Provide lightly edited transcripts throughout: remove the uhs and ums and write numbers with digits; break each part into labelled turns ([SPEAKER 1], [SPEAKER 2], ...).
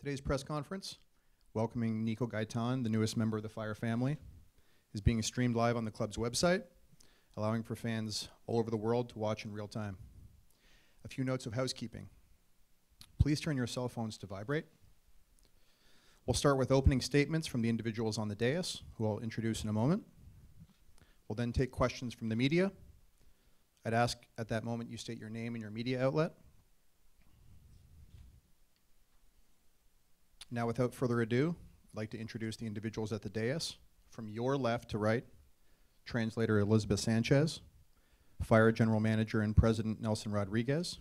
[SPEAKER 1] Today's press conference, welcoming Nico Gaitán, the newest member of the Fire family, is being streamed live on the club's website, allowing for fans all over the world to watch in real time. A few notes of housekeeping. Please turn your cell phones to vibrate. We'll start with opening statements from the individuals on the dais, who I'll introduce in a moment. We'll then take questions from the media. I'd ask at that moment you state your name and your media outlet. Now, without further ado, I'd like to introduce the individuals at the dais. From your left to right, translator Elizabeth Sanchez, Fire General Manager and President Nelson Rodriguez,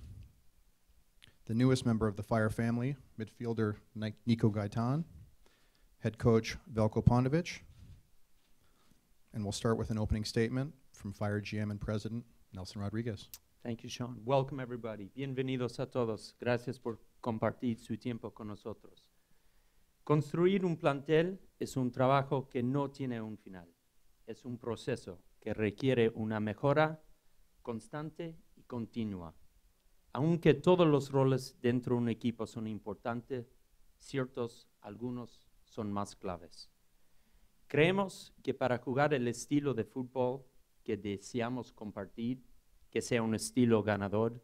[SPEAKER 1] the newest member of the Fire family, midfielder Nico Gaitán, head coach Veljko Paunovic, and we'll start with an opening statement from Fire GM and President Nelson Rodriguez.
[SPEAKER 2] Thank you, Sean. Welcome, everybody. Bienvenidos a todos. Gracias por compartir su tiempo con nosotros. Construir un plantel es un trabajo que no tiene un final. Es un proceso que requiere una mejora constante y continua. Aunque todos los roles dentro de un equipo son importantes, algunos son más claves. Creemos que para jugar el estilo de fútbol que deseamos compartir, que sea un estilo ganador,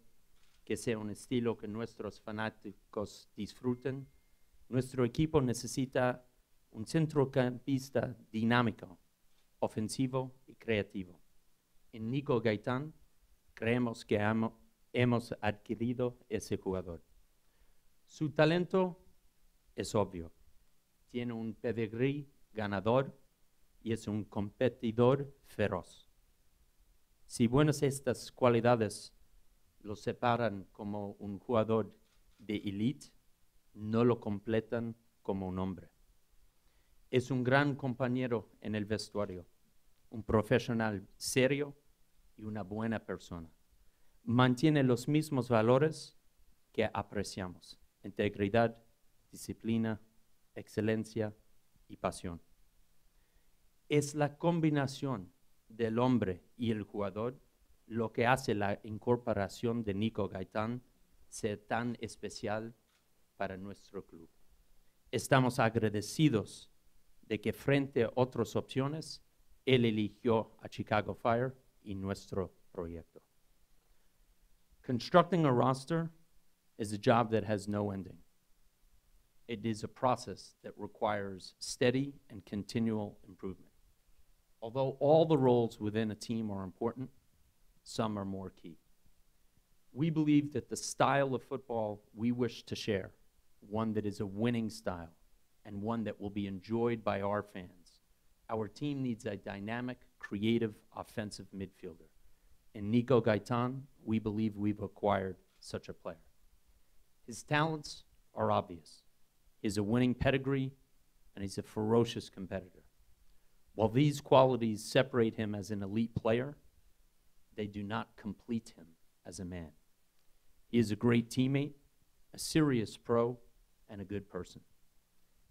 [SPEAKER 2] que sea un estilo que nuestros fanáticos disfruten, nuestro equipo necesita un centrocampista dinámico, ofensivo y creativo. En Nico Gaitán creemos que hemos adquirido ese jugador. Su talento es obvio. Tiene un pedigrí ganador y es un competidor feroz. Si buenas estas cualidades lo separan como un jugador de élite, no lo completan como un hombre. Es un gran compañero en el vestuario, un profesional serio y una buena persona. Mantiene los mismos valores que apreciamos: integridad, disciplina, excelencia y pasión. Es la combinación del hombre y el jugador lo que hace la incorporación de Nico Gaitán ser tan especial para nuestro club. Estamos agradecidos de que frente a otras opciones, él eligió a Chicago Fire y nuestro proyecto. Constructing a roster is a job that has no ending. It is a process that requires steady and continual improvement. Although all the roles within a team are important, some are more key. We believe that the style of football we wish to share, one that is a winning style and one that will be enjoyed by our fans. Our team needs a dynamic, creative, offensive midfielder. In Nico Gaitán, we believe we've acquired such a player. His talents are obvious. He has a winning pedigree, and he's a ferocious competitor. While these qualities separate him as an elite player, they do not complete him as a man. He is a great teammate, a serious pro, and a good person.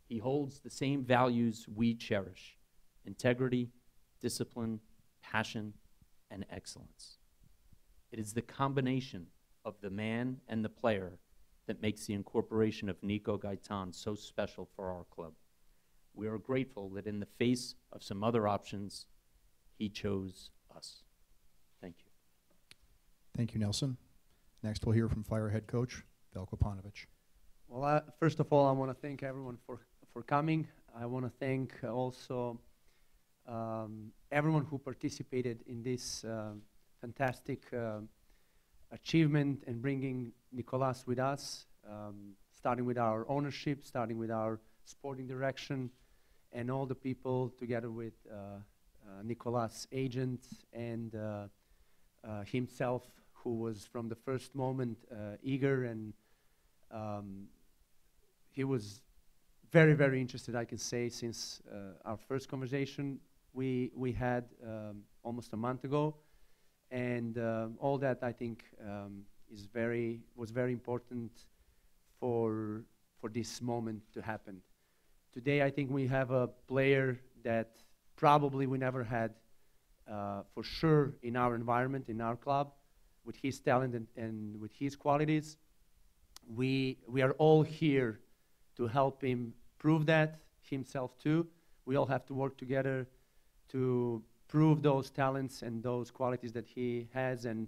[SPEAKER 2] He holds the same values we cherish: integrity, discipline, passion, and excellence. It is the combination of the man and the player that makes the incorporation of Nico Gaitán so special for our club. We are grateful that in the face of some other options, he chose us. Thank you.
[SPEAKER 1] Thank you, Nelson. Next, we'll hear from Fire head coach Veljko Paunovic.
[SPEAKER 3] Well, first of all, I want to thank everyone for coming. I want to thank also everyone who participated in this fantastic achievement and bringing Nicolás with us, starting with our ownership, starting with our sporting direction, and all the people together with Nicolás' agent and himself, who was from the first moment eager, and he was very, very interested, I can say, since our first conversation we had almost a month ago. And all that, I think, was very important for this moment to happen. Today, I think we have a player that probably we never had for sure in our environment, in our club, with his talent and with his qualities. We are all here to help him prove that himself too. We all have to work together to prove those talents and those qualities that he has. And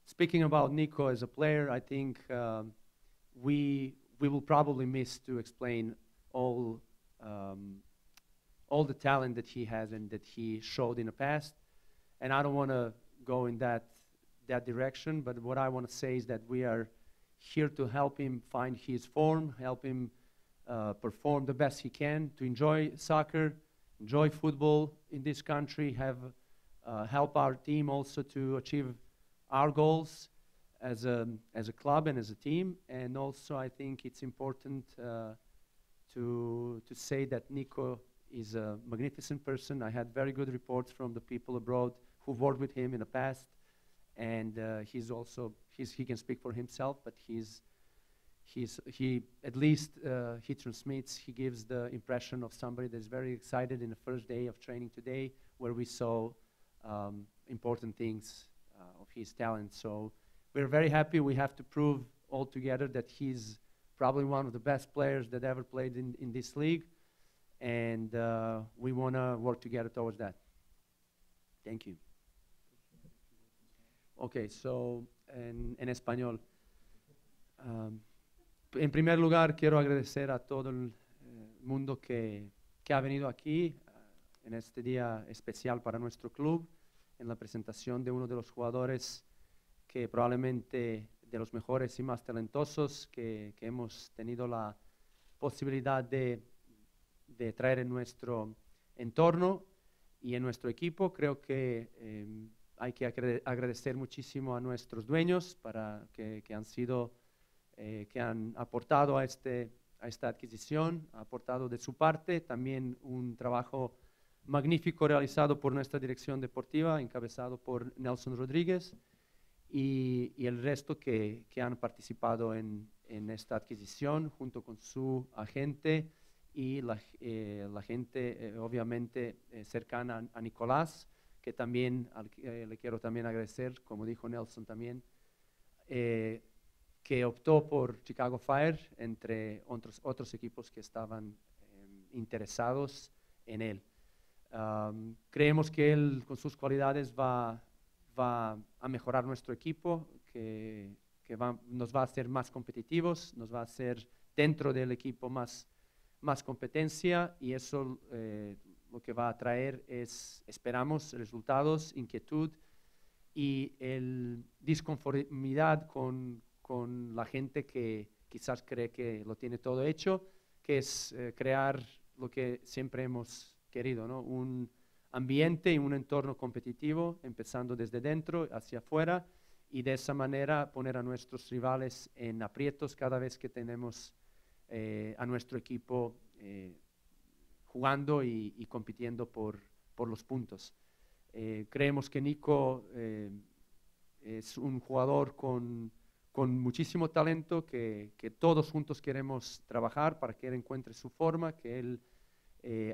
[SPEAKER 3] speaking about Nico as a player, I think we will probably miss to explain all the talent that he has and that he showed in the past. And I don't want to go in that direction, but what I want to say is that we are here to help him find his form, help him perform the best he can, to enjoy soccer, enjoy football in this country, help our team also to achieve our goals as a club and as a team. And also I think it's important to say that Nico is a magnificent person. I had very good reports from the people abroad who've worked with him in the past, and he can speak for himself, but he transmits, he gives the impression of somebody that's very excited in the first day of training today, where we saw important things of his talent. So we're very happy. We have to prove all together that he's probably one of the best players that ever played in this league, and we want to work together towards that. Thank you. Okay, so en español. En primer lugar, quiero agradecer a todo el mundo que ha venido aquí en este día especial para nuestro club, en la presentación de uno de los jugadores que probablemente de los mejores y más talentosos que hemos tenido la posibilidad de traer en nuestro entorno y en nuestro equipo. Creo que hay que agradecer muchísimo a nuestros dueños que han aportado a esta adquisición, ha aportado de su parte, también un trabajo magnífico realizado por nuestra dirección deportiva, encabezado por Nelson Rodríguez, y el resto que han participado en esta adquisición junto con su agente y la gente obviamente cercana a Nicolás, que también le quiero también agradecer, como dijo Nelson también, que optó por Chicago Fire entre otros equipos que estaban interesados en él. Creemos que él con sus cualidades va a mejorar nuestro equipo, que nos va a hacer más competitivos, nos va a hacer dentro del equipo más competencia, y eso lo que va a traer es, esperamos, resultados, inquietud y disconformidad con la gente que quizás cree que lo tiene todo hecho, que es crear lo que siempre hemos querido, ¿no? Un ambiente y un entorno competitivo, empezando desde dentro hacia afuera, y de esa manera poner a nuestros rivales en aprietos cada vez que tenemos a nuestro equipo jugando y compitiendo por los puntos. Creemos que Nico es un jugador con muchísimo talento, que todos juntos queremos trabajar para que él encuentre su forma, que él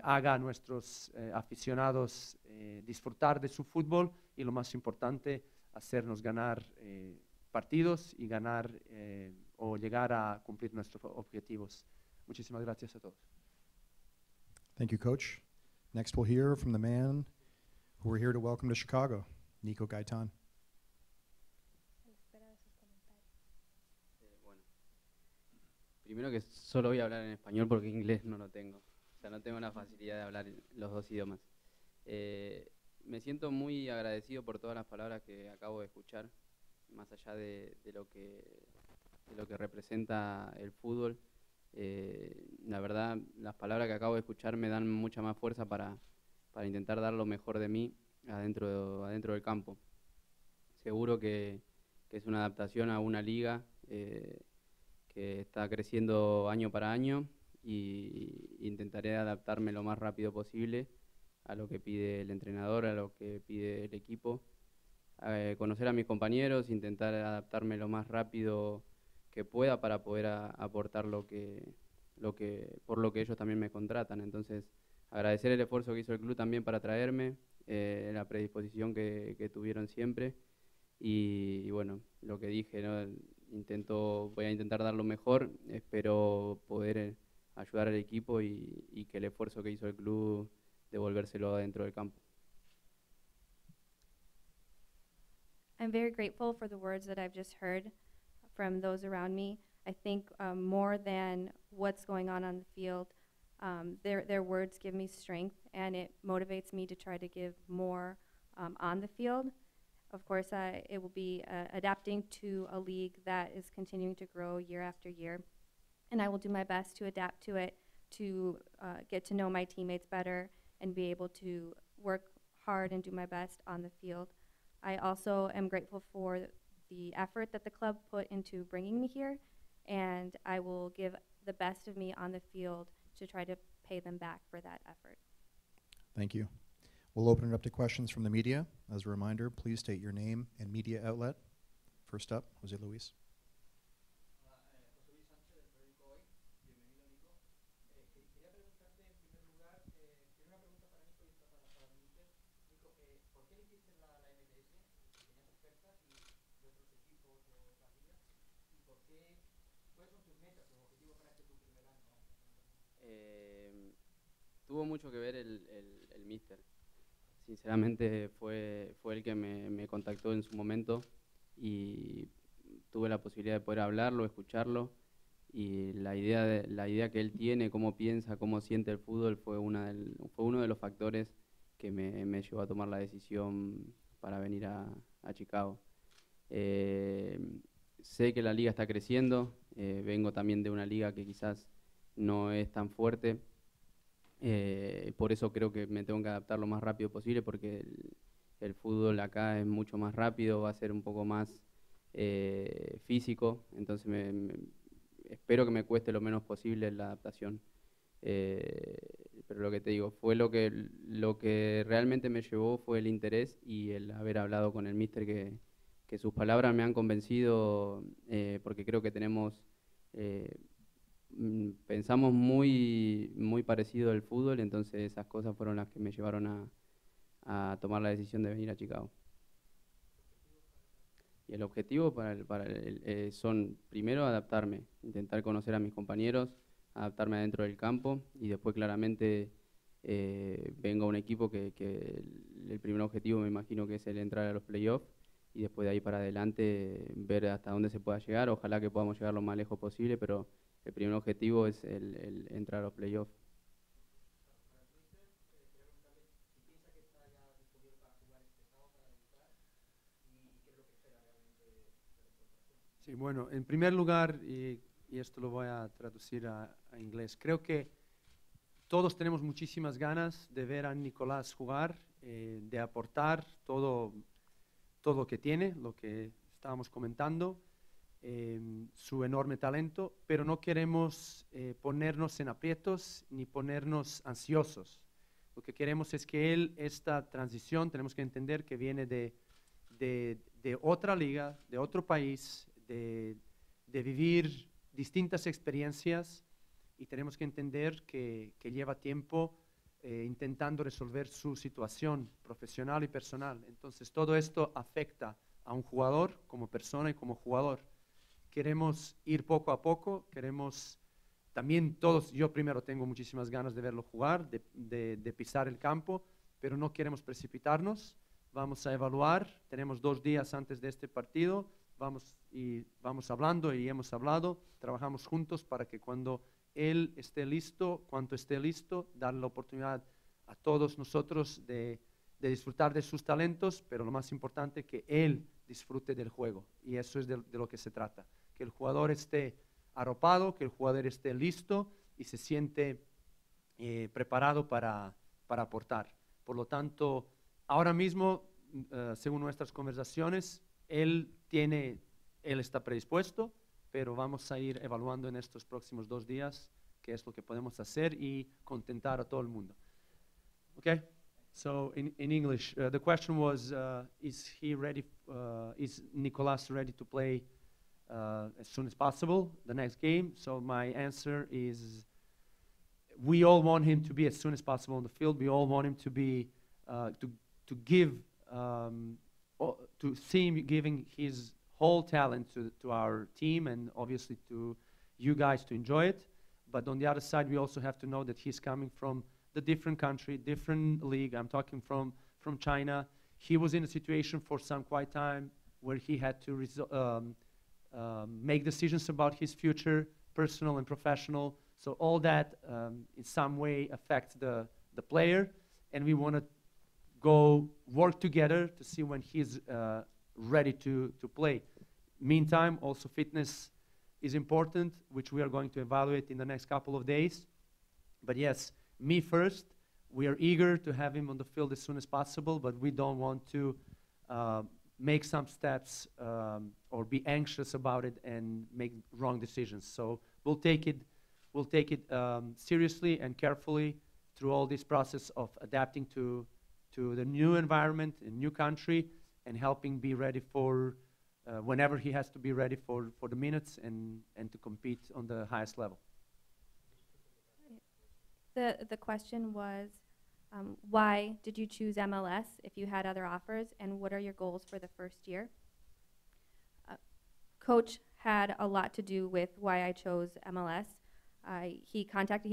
[SPEAKER 3] haga a nuestros aficionados disfrutar de su fútbol, y lo más importante, hacernos ganar partidos y ganar o llegar a cumplir nuestros objetivos. Muchísimas gracias a todos.
[SPEAKER 1] Thank you, Coach. Next, we'll hear from the man who we're here to welcome to Chicago, Nico Gaitán.
[SPEAKER 4] Bueno, primero que solo voy a hablar en español porque inglés no lo tengo. O sea, no tengo la facilidad de hablar los dos idiomas. Me siento muy agradecido por todas las palabras que acabo de escuchar, más allá de lo que representa el fútbol. La verdad, las palabras que acabo de escuchar me dan mucha más fuerza para intentar dar lo mejor de mí adentro del campo. Seguro que es una adaptación a una liga que está creciendo año para año, y intentaré adaptarme lo más rápido posible a lo que pide el entrenador, a lo que pide el equipo, conocer a mis compañeros, intentar adaptarme lo más rápido que pueda para poder aportar por lo que ellos también me contratan. Entonces, agradecer el esfuerzo que hizo el club también para traerme, la predisposición que tuvieron siempre, y bueno, lo que dije, ¿no? Voy a intentar dar lo mejor, espero poder ayudar al equipo y que el esfuerzo que hizo el club devolvérselo dentro del campo.
[SPEAKER 5] I'm very grateful for the words that I've just heard from those around me. I think more than what's going on the field, their words give me strength, and it motivates me to try to give more on the field. Of course, it will be adapting to a league that is continuing to grow year after year, and I will do my best to adapt to it, to get to know my teammates better, and be able to work hard and do my best on the field. I also am grateful for the effort that the club put into bringing me here, and I will give the best of me on the field to try to pay them back for that effort.
[SPEAKER 1] Thank you. We'll open it up to questions from the media. As a reminder, please state your name and media outlet. First up, Jose Luis.
[SPEAKER 4] Tuvo mucho que ver el míster. Sinceramente fue el que me contactó en su momento y tuve la posibilidad de poder hablarlo, escucharlo, y la idea que él tiene, cómo piensa, cómo siente el fútbol fue uno de los factores que me llevó a tomar la decisión para venir a Chicago. Sé que la liga está creciendo, vengo también de una liga que quizás no es tan fuerte, por eso creo que me tengo que adaptar lo más rápido posible, porque el fútbol acá es mucho más rápido, va a ser un poco más físico, entonces espero que me cueste lo menos posible la adaptación. Pero lo que te digo, fue lo que realmente me llevó fue el interés y el haber hablado con el míster, que sus palabras me han convencido, porque creo que pensamos muy parecido el fútbol, entonces esas cosas fueron las que me llevaron a tomar la decisión de venir a Chicago. Y el objetivo son primero adaptarme, intentar conocer a mis compañeros, adaptarme adentro del campo, y después claramente vengo a un equipo que el primer objetivo me imagino que es el entrar a los playoffs, y después de ahí para adelante ver hasta dónde se pueda llegar. Ojalá que podamos llegar lo más lejos posible, pero el primer objetivo es el entrar a los playoffs.
[SPEAKER 3] Sí, bueno, en primer lugar, y esto lo voy a traducir a inglés, creo que todos tenemos muchísimas ganas de ver a Nicolás jugar, de aportar todo lo que tiene, lo que estábamos comentando, su enorme talento, pero no queremos ponernos en aprietos ni ponernos ansiosos. Lo que queremos es que esta transición, tenemos que entender que viene de otra liga, de otro país, de vivir distintas experiencias, y tenemos que entender que lleva tiempo intentando resolver su situación profesional y personal. Entonces todo esto afecta a un jugador como persona y como jugador. Queremos ir poco a poco, queremos también todos, yo primero tengo muchísimas ganas de verlo jugar, de pisar el campo, pero no queremos precipitarnos. Vamos a evaluar, tenemos 2 días antes de este partido, vamos hablando y hemos hablado, trabajamos juntos para que cuando él esté listo, cuando esté listo, darle la oportunidad a todos nosotros de disfrutar de sus talentos, pero lo más importante, que él disfrute del juego, y eso es de lo que se trata, que el jugador esté arropado, que el jugador esté listo y se siente preparado para aportar. Por lo tanto, ahora mismo, según nuestras conversaciones, él está predispuesto, pero vamos a ir evaluando en estos próximos 2 días qué es lo que podemos hacer y contentar a todo el mundo. Okay? So in English, the question was, is Nicolás ready to play as soon as possible, the next game? So my answer is, we all want him to be as soon as possible on the field. We all want him to be, to see him giving his whole talent to our team, and obviously to you guys to enjoy it. But on the other side, we also have to know that he's coming from the different country, different league. I'm talking from China. He was in a situation for some quite time where he had to make decisions about his future, personal and professional. So all that in some way affects the player, and we want to go work together to see when he's ready to play. Meantime, also fitness is important, which we are going to evaluate in the next couple of days. But yes, me first. We are eager to have him on the field as soon as possible, but we don't want to make some steps or be anxious about it and make wrong decisions. So we'll take it seriously and carefully through all this process of adapting to the new environment, a new country, and helping be ready for whenever he has to be ready for the minutes and to compete on the highest level.
[SPEAKER 5] The question was, why did you choose MLS if you had other offers, and what are your goals for the first year? Coach had a lot to do with why I chose MLS. He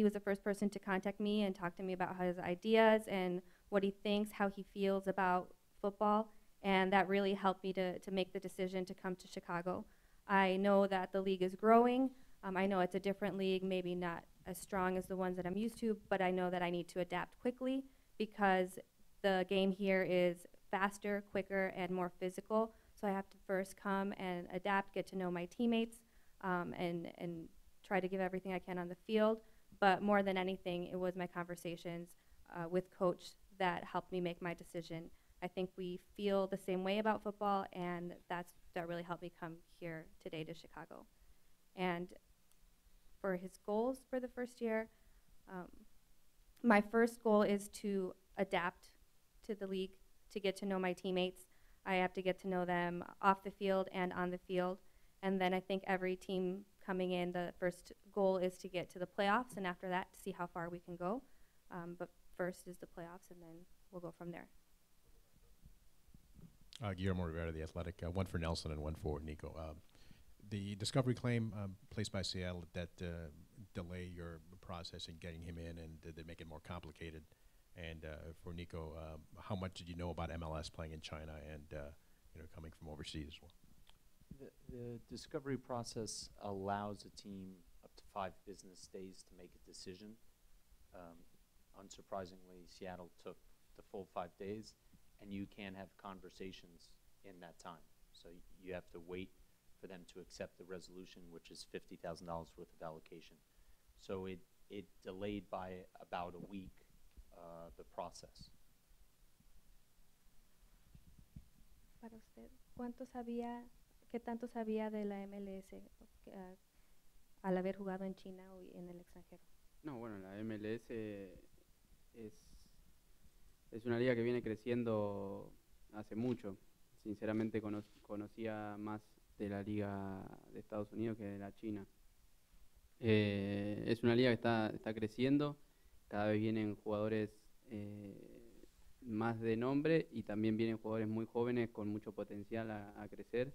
[SPEAKER 5] was the first person to contact me and talk to me about his ideas and what he thinks, how he feels about football, and that really helped me to make the decision to come to Chicago. I know that the league is growing. I know it's a different league, maybe not as strong as the ones that I'm used to, but I know that I need to adapt quickly because the game here is faster, quicker, and more physical. So I have to first come and adapt, get to know my teammates, and try to give everything I can on the field. But more than anything, it was my conversations with Coach that helped me make my decision. I think we feel the same way about football, and that really helped me come here today to Chicago. And for his goals for the first year, my first goal is to adapt to the league, to get to know my teammates. I have to get to know them off the field and on the field. And then I think every team coming in, the first goal is to get to the playoffs, and after that, to see how far we can go. But first is the playoffs, and then we'll go from there.
[SPEAKER 6] Guillermo Rivera, The Athletic. One for Nelson and one for Nico. The discovery claim placed by Seattle that delay your process in getting him in and did they make it more complicated? And for Nico, how much did you know about MLS playing in China and coming from overseas as well?
[SPEAKER 2] The discovery process allows a team up to 5 business days to make a decision. Unsurprisingly, Seattle took the full 5 days, and you can have conversations in that time. So you have to wait for them to accept the resolution, which is $50,000 worth of allocation. So it delayed by about a week the process.
[SPEAKER 5] Para usted, ¿qué tanto sabía de la MLS al haber jugado en China o en el extranjero?
[SPEAKER 4] No, bueno, la MLS es una liga que viene creciendo hace mucho. Sinceramente conocía más de la liga de Estados Unidos que de la China. Es una liga que está creciendo, cada vez vienen jugadores más de nombre y también vienen jugadores muy jóvenes con mucho potencial a crecer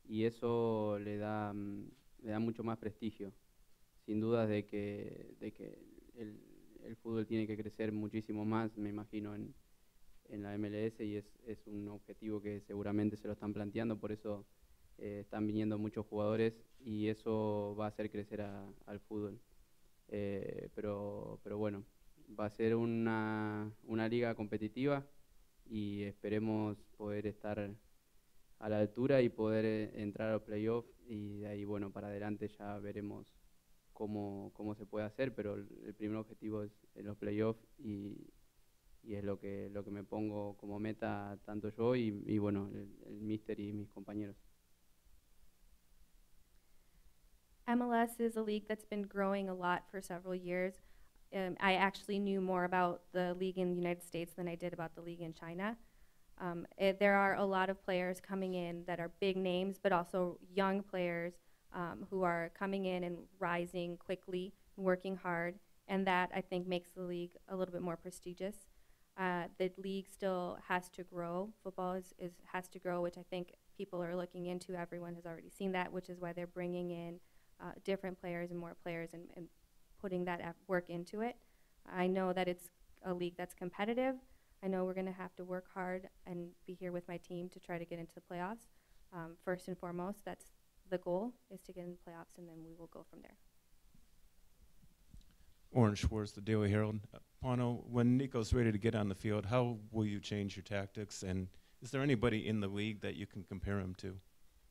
[SPEAKER 4] y eso le da mucho más prestigio. Sin dudas de que el fútbol tiene que crecer muchísimo más, me imagino, en la MLS y es un objetivo que seguramente se lo están planteando, por eso están viniendo muchos jugadores y eso va a hacer crecer al fútbol. Pero bueno, va a ser una liga competitiva y esperemos poder estar a la altura y poder entrar a los playoffs y de ahí, bueno, para adelante ya veremos cómo se puede hacer, pero el primer objetivo es en los playoffs y es lo que me pongo como meta tanto yo y bueno, el míster y mis compañeros.
[SPEAKER 5] MLS is a league that's been growing a lot for several years. I actually knew more about the league in the United States than I did about the league in China. There are a lot of players coming in that are big names, but also young players who are coming in and rising quickly, working hard, and that I think makes the league a little bit more prestigious. The league still has to grow. Football has to grow, which I think people are looking into. Everyone has already seen that, which is why they're bringing in different players and more players and putting that work into it. I know that it's a league that's competitive. I know we're going to have to work hard and be here with my team to try to get into the playoffs. First and foremost, that's the goal, is to get in the playoffs, and then we will go from there.
[SPEAKER 7] Orange Schwartz, the Daily Herald. Pano, when Nico's ready to get on the field, how will you change your tactics? And is there anybody in the league that you can compare him to?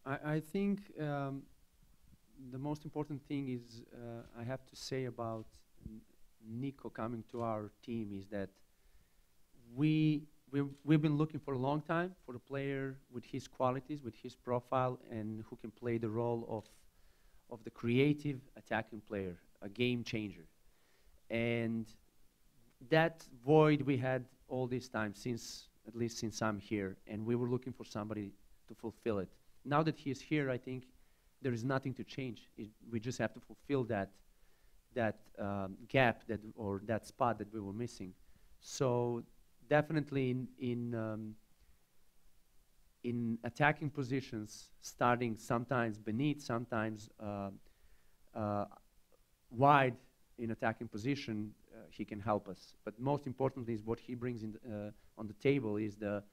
[SPEAKER 3] I think the most important thing is I have to say about Nico coming to our team is that we've been looking for a long time for a player with his qualities, with his profile, and who can play the role of the creative attacking player, a game changer. And that void we had all this time, at least since I'm here, and we were looking for somebody to fulfill it. Now that he's here, I think there is nothing to change. We just have to fulfill that gap or that spot that we were missing. So definitely in attacking positions, starting sometimes beneath, sometimes wide in attacking position, he can help us. But most importantly is what he brings on the table is the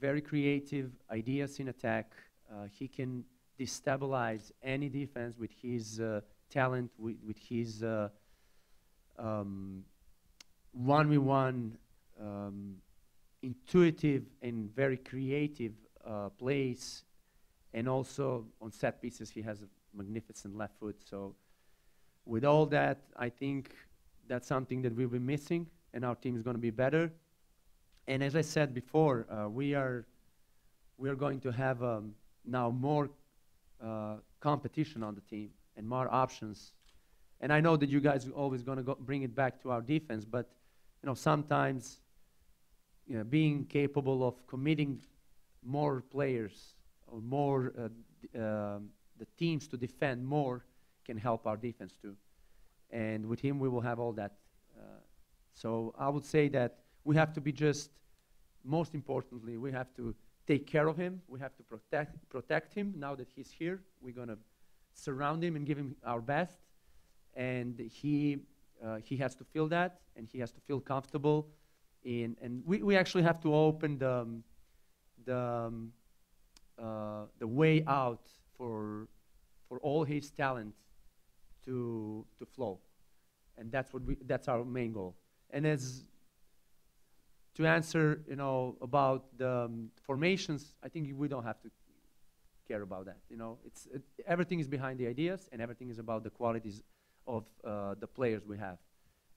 [SPEAKER 3] very creative ideas in attack. He can destabilize any defense with his talent, with his 1v1 intuitive and very creative plays, and also on set pieces he has a magnificent left foot. So with all that, I think that's something that we'll be missing, and our team is going to be better. And as I said before, we are going to have now more competition on the team and more options. And I know that you guys are always going to bring it back to our defense, but sometimes being capable of committing more players or more the teams to defend more can help our defense too. And with him, we will have all that. So I would say that we have to be most importantly, we have to take care of him. We have to protect him. Now that he's here, we're going to surround him and give him our best. And he has to feel that, and he has to feel comfortable. And we actually have to open the way out for all his talent to flow, and that's our main goal. And to answer, about the formations, I think we don't have to care about that. Everything is behind the ideas, and everything is about the qualities of the players we have.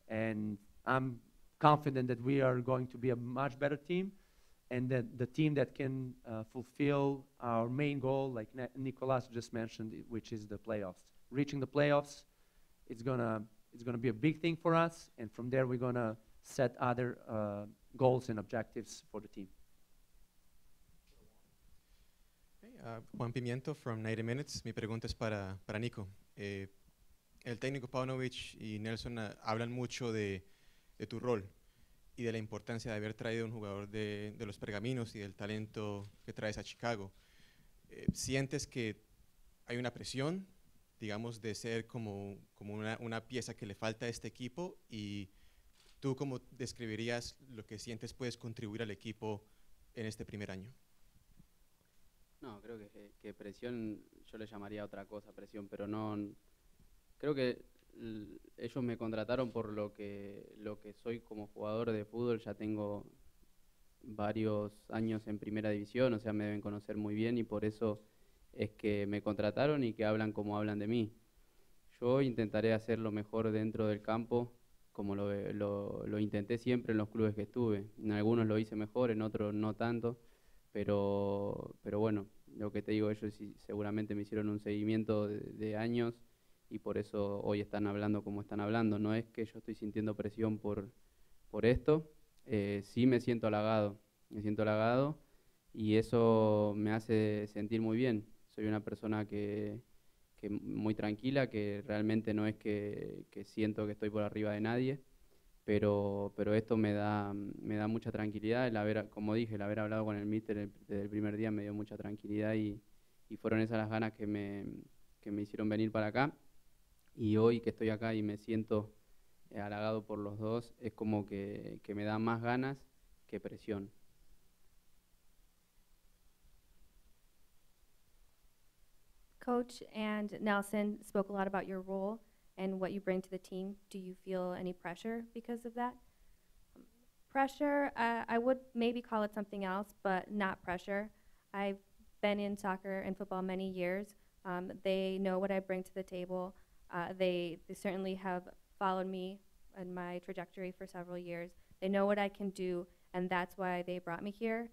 [SPEAKER 3] And I'm confident that we are going to be a much better team, and that the team that can fulfill our main goal, like Nicolás just mentioned, which is the playoffs. Reaching the playoffs, it's gonna be a big thing for us, and from there we're gonna set other goals and objectives for the team.
[SPEAKER 8] Juan Pimiento from 90 Minutes. Mi pregunta es para Nico. El técnico Paunovic y Nelson hablan mucho de tu rol y de la importancia de haber traído un jugador de los pergaminos y del talento que traes a Chicago. ¿Sientes que hay una presión, digamos, de ser como una pieza que le falta a este equipo? Y ¿tú cómo describirías lo que sientes puedes contribuir al equipo en este primer año?
[SPEAKER 4] No, creo que presión, yo le llamaría otra cosa presión, pero no, creo que ellos me contrataron por lo que soy como jugador de fútbol. Ya tengo varios años en primera división, o sea, me deben conocer muy bien, y por eso es que me contrataron y que hablan como hablan de mí. Yo intentaré hacer lo mejor dentro del campo, como lo intenté siempre en los clubes que estuve. En algunos lo hice mejor, en otros no tanto, pero bueno, lo que te digo, ellos seguramente me hicieron un seguimiento de años, y por eso hoy están hablando como están hablando. No es que yo estoy sintiendo presión por esto, sí me siento halagado, y eso me hace sentir muy bien. Soy una persona que muy tranquila, que realmente no es que siento que estoy por arriba de nadie, pero esto me da mucha tranquilidad. Como dije, el haber hablado con el míster desde el primer día me dio mucha tranquilidad, y fueron esas las ganas que me hicieron venir para acá. Y hoy que estoy acá y me siento halagado por los dos, es como que me da más ganas que presión.
[SPEAKER 5] Coach and Nelson spoke a lot about your role and what you bring to the team. Do you feel any pressure because of that? Pressure, I would maybe call it something else, but not pressure. I've been in soccer and football many years. They know what I bring to the table. They certainly have followed me in my trajectory for several years. They know what I can do, and that's why they brought me here.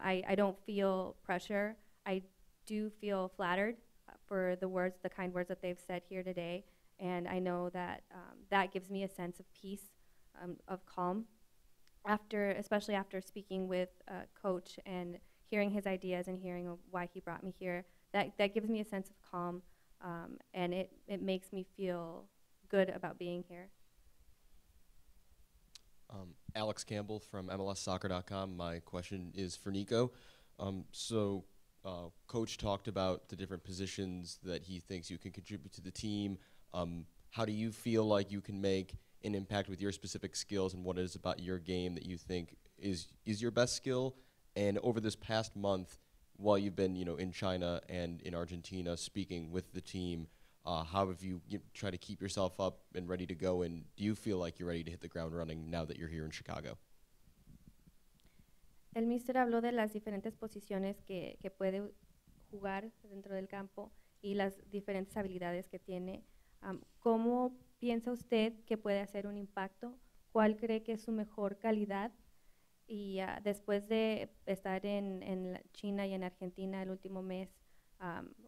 [SPEAKER 5] I don't feel pressure. I do feel flattered for the kind words that they've said here today, and I know that that gives me a sense of peace, of calm. Especially after speaking with Coach and hearing his ideas and hearing why he brought me here, that gives me a sense of calm, and it makes me feel good about being here.
[SPEAKER 9] Alex Campbell from MLSsoccer.com. My question is for Nico. Coach talked about the different positions that he thinks you can contribute to the team. How do you feel like you can make an impact with your specific skills, and what it is about your game that you think is your best skill? And over this past month, while you've been in China and in Argentina speaking with the team, how have you tried to keep yourself up and ready to go, and do you feel like you're ready to hit the ground running now that you're here in Chicago?
[SPEAKER 5] El míster habló de las diferentes posiciones que puede jugar dentro del campo y las diferentes habilidades que tiene. ¿Cómo piensa usted que puede hacer un impacto? ¿Cuál cree que es su mejor calidad? Y después de estar en China y en Argentina el último mes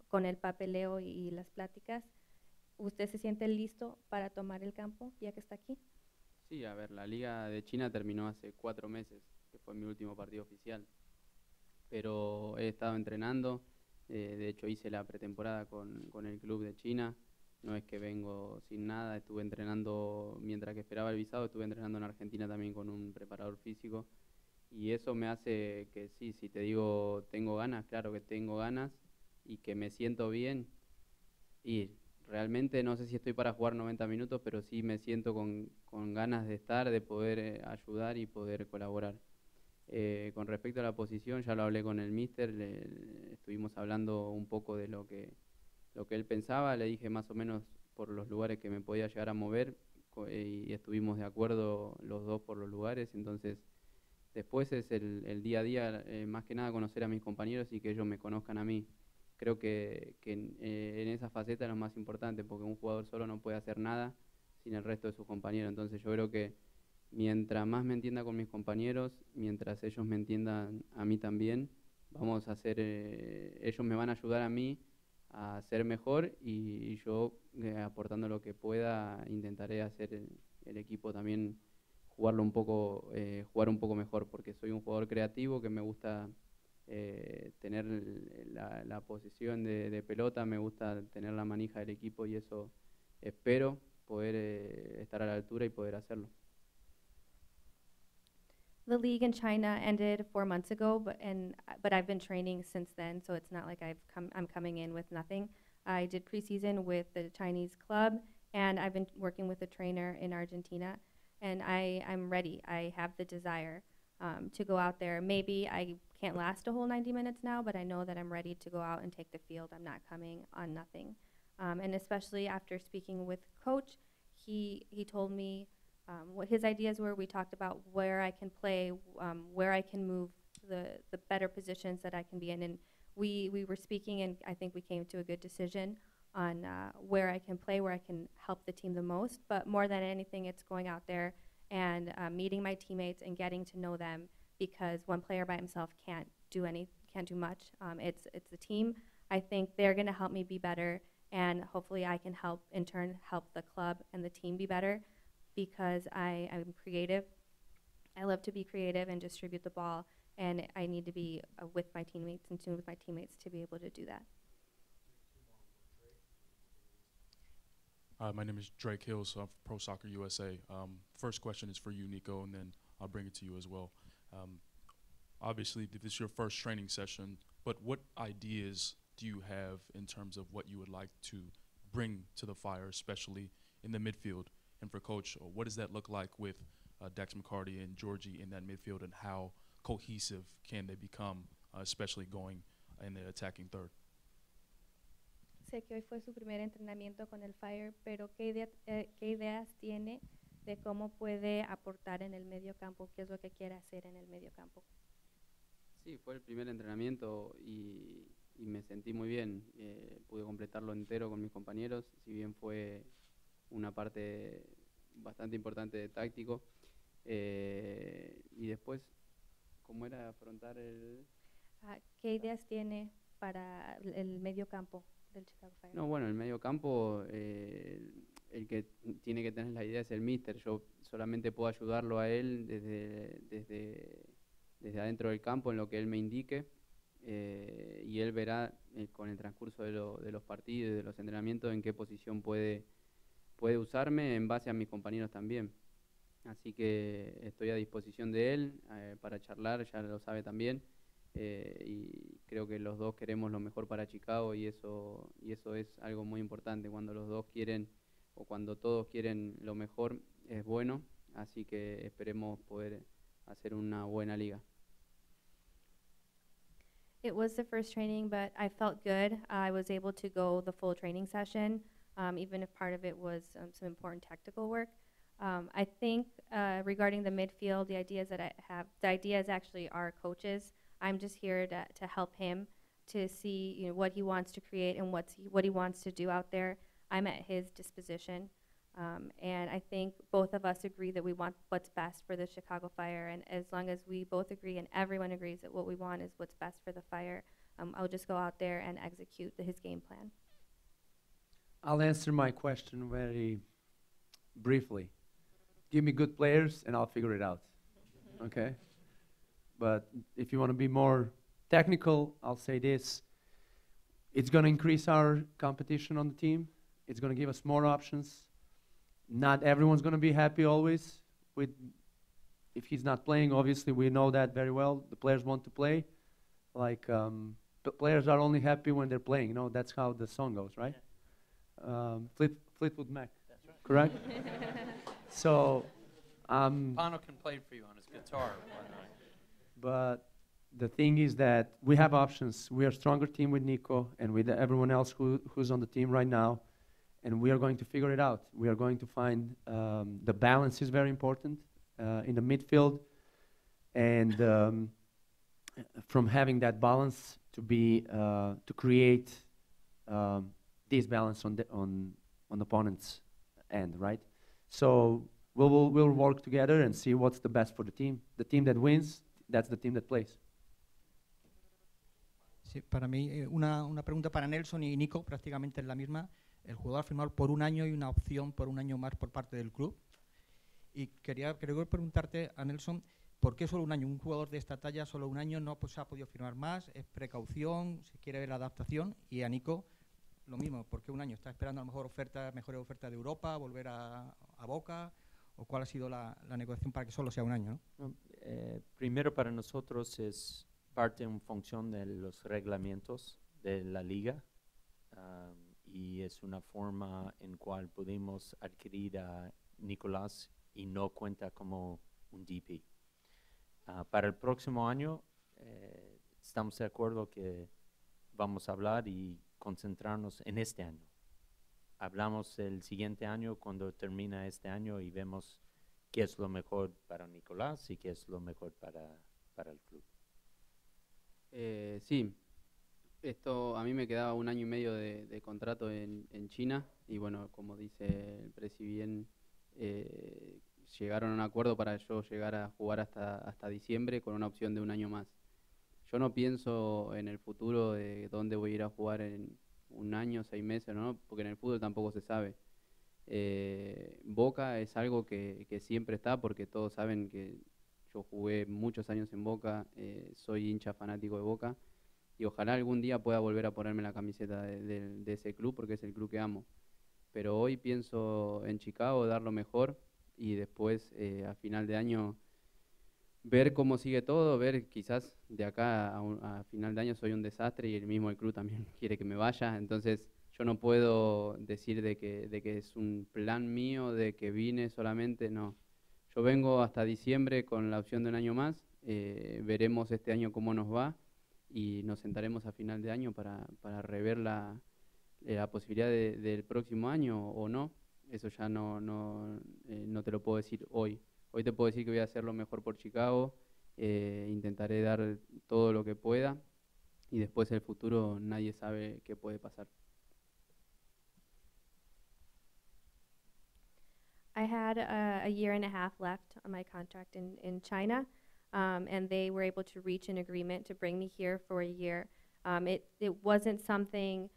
[SPEAKER 5] con el papeleo y las pláticas, ¿usted se siente listo para tomar el campo ya que está aquí?
[SPEAKER 4] Sí, a ver, la Liga de China terminó hace 4 meses, que fue mi último partido oficial. Pero he estado entrenando, de hecho hice la pretemporada con el club de China. No es que vengo sin nada, estuve entrenando mientras que esperaba el visado, estuve entrenando en Argentina también con un preparador físico. Y eso me hace que sí, si te digo tengo ganas, claro que tengo ganas y que me siento bien. Y realmente no sé si estoy para jugar 90 minutos, pero sí me siento con ganas de estar, de poder ayudar y poder colaborar. Con respecto a la posición, ya lo hablé con el míster, estuvimos hablando un poco de lo que él pensaba, le dije más o menos por los lugares que me podía llegar a mover y estuvimos de acuerdo los dos por los lugares. Entonces después es el día a día, más que nada conocer a mis compañeros y que ellos me conozcan a mí. Creo que en esa faceta es lo más importante, porque un jugador solo no puede hacer nada sin el resto de sus compañeros. Entonces yo creo que mientras más me entienda con mis compañeros, mientras ellos me entiendan a mí también, vamos a hacer, ellos me van a ayudar a mí a ser mejor y yo aportando lo que pueda intentaré hacer el equipo también jugar un poco mejor, porque soy un jugador creativo que me gusta tener la posesión de pelota, me gusta tener la manija del equipo y eso espero poder estar a la altura y poder hacerlo.
[SPEAKER 5] The league in China ended 4 months ago, but I've been training since then, so it's not like I'm coming in with nothing. I did preseason with the Chinese club, and I've been working with a trainer in Argentina, and I'm ready. I have the desire to go out there. Maybe I can't last a whole 90 minutes now, but I know that I'm ready to go out and take the field. I'm not coming on nothing. And especially after speaking with Coach, he told me what his ideas were. We talked about where I can play, where I can move, the better positions that I can be in. And we were speaking, and I think we came to a good decision on where I can play, where I can help the team the most. But more than anything, it's going out there and meeting my teammates and getting to know them, because one player by himself can't do much. It's a team. I think they're going to help me be better, and hopefully I can in turn help the club and the team be better, because I'm creative. I love to be creative and distribute the ball, and I need to be with my teammates, in tune with my teammates, to be able to do that.
[SPEAKER 10] My name is Drake Hills, I'm from Pro Soccer USA. First question is for you, Nico, and then I'll bring it to you as well. Obviously, this is your first training session, but what ideas do you have in terms of what you would like to bring to the Fire, especially in the midfield? And for Coach, what does that look like with Dax McCarty and Georgie in that midfield, and how cohesive can they become, especially going in the attacking third?
[SPEAKER 5] Sé que hoy fue su primer entrenamiento con el Fire, pero ¿qué ideas tiene de cómo puede aportar en el medio campo? ¿Qué es lo que quiere hacer en el medio campo?
[SPEAKER 4] Sí, fue el primer entrenamiento y me sentí muy bien. Pude completarlo entero con mis compañeros, si bien fue una parte bastante importante de táctico. Y después, ¿cómo era afrontar el...?
[SPEAKER 5] ¿Qué ideas tiene para el medio campo del Chicago Fire?
[SPEAKER 4] No, bueno, el medio campo, el que tiene que tener la idea es el míster. Yo solamente puedo ayudarlo a él desde adentro del campo en lo que él me indique, y él verá con el transcurso de los partidos y de los entrenamientos en qué posición puede usarme en base a mis compañeros también. Así que estoy a disposición de él para charlar, ya lo sabe también, y creo que los dos queremos lo mejor para Chicago, y eso es algo muy importante. Cuando los dos quieren, o cuando todos quieren lo mejor, es bueno, así que esperemos poder hacer una buena liga.
[SPEAKER 5] It was the first training, but I felt good. I was able to go the full training session, even if part of it was some important tactical work. I think regarding the midfield, the ideas actually are coaches. I'm just here to help him to see what he wants to create and what he wants to do out there. I'm at his disposition. And I think both of us agree that we want what's best for the Chicago Fire, and as long as we both agree and everyone agrees that what we want is what's best for the Fire, I'll just go out there and execute his game plan.
[SPEAKER 3] I'll answer my question very briefly. Give me good players and I'll figure it out, okay? But if you want to be more technical, I'll say this. It's going to increase our competition on the team. It's going to give us more options. Not everyone's going to be happy always with if he's not playing. Obviously, we know that very well. The players want to play. Like, the players are only happy when they're playing. You know, that's how the song goes, right? Fleetwood Mac. That's right. Correct? So,
[SPEAKER 2] Pano can play for you on his guitar.
[SPEAKER 3] but the thing is that we have options. We are a stronger team with Nico and with everyone else who's on the team right now, and we are going to figure it out. We are going to find the balance is very important in the midfield, and from having that balance to be to create this balance on the opponent's end, right? So we'll work together and see what's the best for the team. The team that wins, that's the team that plays.
[SPEAKER 11] Sí, para mí, una pregunta para Nelson y Nico, prácticamente es la misma. El jugador ha firmado por un año y una opción por un año más por parte del club. Y quería preguntarte a Nelson, ¿por qué solo un año? Un jugador de esta talla, solo un año, no pues, ha podido firmar más, es precaución, se quiere ver la adaptación. Y a Nico, lo mismo, ¿por qué un año? ¿Está esperando a lo mejor mejores ofertas de Europa, volver a Boca? ¿O cuál ha sido la negociación para que solo sea un año? ¿No?
[SPEAKER 2] Primero, para nosotros es parte en función de los reglamentos de la liga, y es una forma en cual pudimos adquirir a Nicolás y no cuenta como un DP. Para el próximo año estamos de acuerdo que vamos a hablar y concentrarnos en este año. Hablamos el siguiente año cuando termina este año y vemos qué es lo mejor para Nicolás y qué es lo mejor para el club.
[SPEAKER 4] Sí, esto a mí me quedaba 1 año y medio de contrato en China, y bueno, como dice el presi bien, llegaron a un acuerdo para yo llegar a jugar hasta diciembre con una opción de 1 año más. Yo no pienso en el futuro de dónde voy a ir a jugar en 1 año, 6 meses, ¿no? Porque en el fútbol tampoco se sabe. Boca es algo que siempre está, porque todos saben que yo jugué muchos años en Boca, soy hincha fanático de Boca, y ojalá algún día pueda volver a ponerme la camiseta de ese club, porque es el club que amo. Pero hoy pienso en Chicago, dar lo mejor, y después a final de año ver cómo sigue todo, ver quizás de acá a final de año soy un desastre y el club también quiere que me vaya. Entonces yo no puedo decir de que es un plan mío, de que vine solamente, no. Yo vengo hasta diciembre con la opción de un año más, veremos este año cómo nos va y nos sentaremos a final de año para rever la posibilidad del próximo año o no. Eso ya no te lo puedo decir hoy. Hoy te puedo decir que voy a hacer lo mejor por Chicago, intentaré dar todo lo que pueda y después el futuro nadie sabe qué puede pasar.
[SPEAKER 5] I had a year and a half left on my contract in China, and they were able to reach an agreement to bring me here for a year. It wasn't something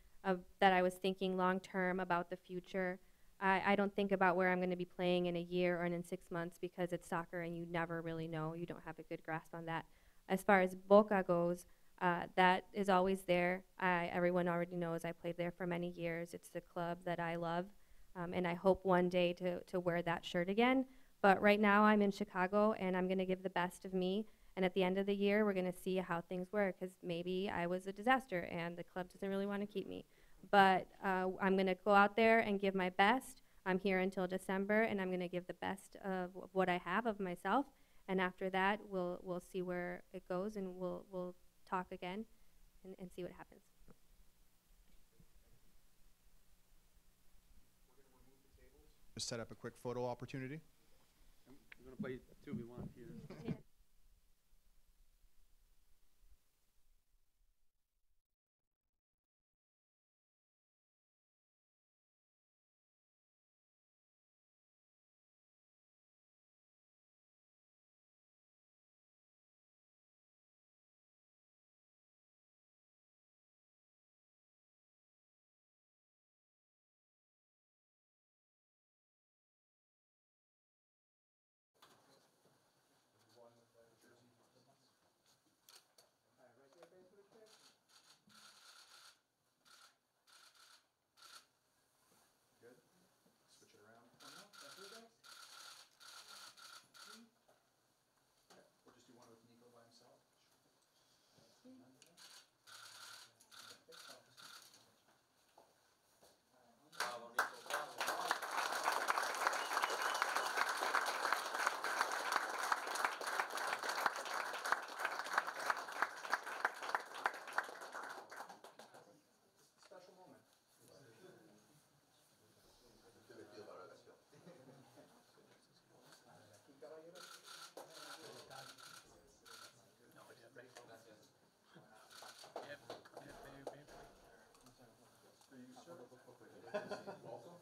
[SPEAKER 5] that I was thinking long term about the future. I don't think about where I'm going to be playing in a year or in 6 months because it's soccer and you never really know. You don't have a good grasp on that. As far as Boca goes, that is always there. Everyone already knows I played there for many years. It's the club that I love, and I hope one day to wear that shirt again. But right now I'm in Chicago and I'm going to give the best of me. And at the end of the year, we're going to see how things were because maybe I was a disaster and the club doesn't really want to keep me. But I'm going to go out there and give my best. I'm here until December, and I'm going to give the best of what I have of myself. And after that, we'll see where it goes, and we'll talk again and see what happens.
[SPEAKER 1] Just set up a quick photo opportunity.
[SPEAKER 3] We're going to play 2v1 here.
[SPEAKER 5] Yeah.
[SPEAKER 1] Switch it around. Or just do one with Nico by himself. Special moment. Also,